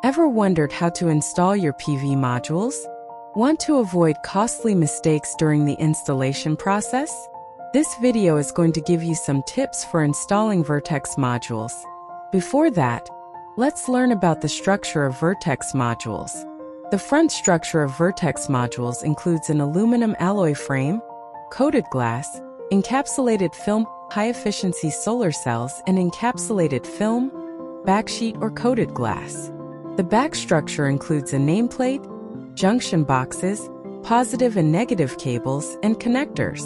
Ever wondered how to install your PV modules? Want to avoid costly mistakes during the installation process? This video is going to give you some tips for installing Vertex modules. Before that, let's learn about the structure of Vertex modules. The front structure of Vertex modules includes an aluminum alloy frame, coated glass, encapsulated film, high-efficiency solar cells, and encapsulated film, backsheet or coated glass. The back structure includes a nameplate, junction boxes, positive and negative cables, and connectors.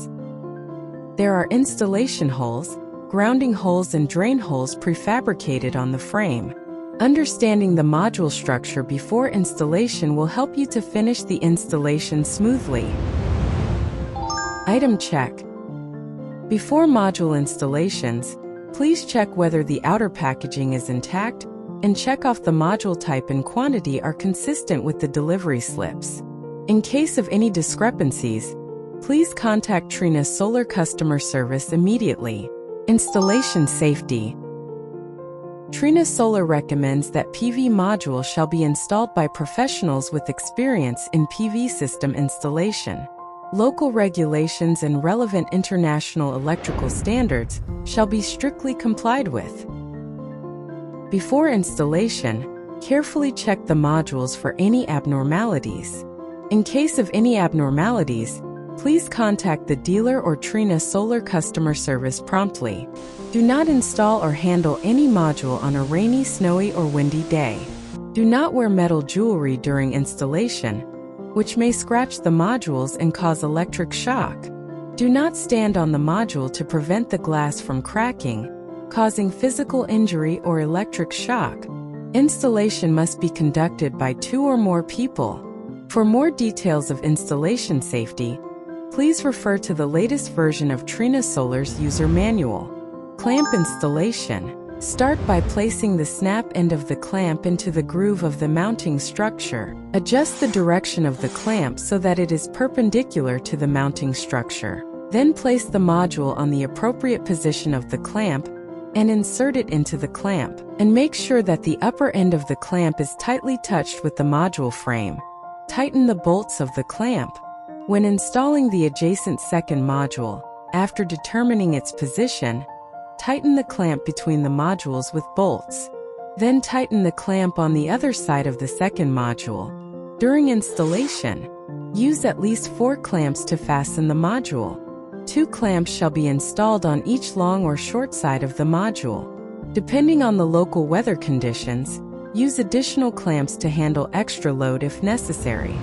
There are installation holes, grounding holes, and drain holes prefabricated on the frame. Understanding the module structure before installation will help you to finish the installation smoothly. Item check. Before module installations, please check whether the outer packaging is intact and check off the module type and quantity are consistent with the delivery slips. In case of any discrepancies, please contact Trinasolar customer service immediately. Installation safety. Trinasolar recommends that PV modules shall be installed by professionals with experience in PV system installation. Local regulations and relevant international electrical standards shall be strictly complied with. Before installation, carefully check the modules for any abnormalities. In case of any abnormalities, please contact the dealer or Trinasolar customer service promptly. Do not install or handle any module on a rainy, snowy, or windy day. Do not wear metal jewelry during installation, which may scratch the modules and cause electric shock. Do not stand on the module to prevent the glass from cracking, causing physical injury or electric shock. Installation must be conducted by 2 or more people. For more details of installation safety, please refer to the latest version of Trinasolar's user manual. Clamp installation. Start by placing the snap end of the clamp into the groove of the mounting structure. Adjust the direction of the clamp so that it is perpendicular to the mounting structure. Then place the module on the appropriate position of the clamp and insert it into the clamp. And make sure that the upper end of the clamp is tightly touched with the module frame. Tighten the bolts of the clamp. When installing the adjacent second module, after determining its position, tighten the clamp between the modules with bolts. Then tighten the clamp on the other side of the second module. During installation, use at least 4 clamps to fasten the module. 2 clamps shall be installed on each long or short side of the module. Depending on the local weather conditions, use additional clamps to handle extra load if necessary.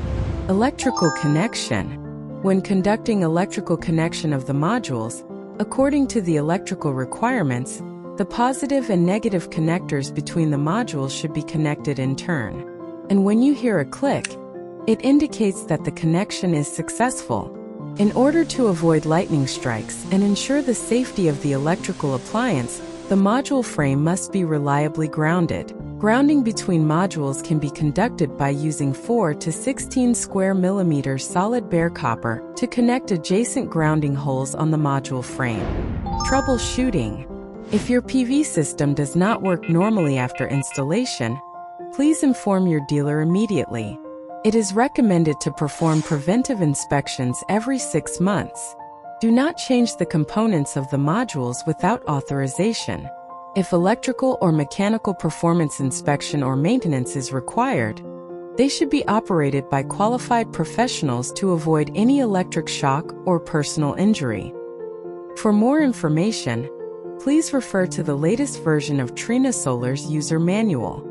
Electrical connection. When conducting electrical connection of the modules, according to the electrical requirements, the positive and negative connectors between the modules should be connected in turn. And when you hear a click, it indicates that the connection is successful. In order to avoid lightning strikes and ensure the safety of the electrical appliance, the module frame must be reliably grounded. Grounding between modules can be conducted by using 4 to 16 square millimeters solid bare copper to connect adjacent grounding holes on the module frame. Troubleshooting. If your PV system does not work normally after installation, please inform your dealer immediately. It is recommended to perform preventive inspections every 6 months. Do not change the components of the modules without authorization. If electrical or mechanical performance inspection or maintenance is required, they should be operated by qualified professionals to avoid any electric shock or personal injury. For more information, please refer to the latest version of Trinasolar's user manual.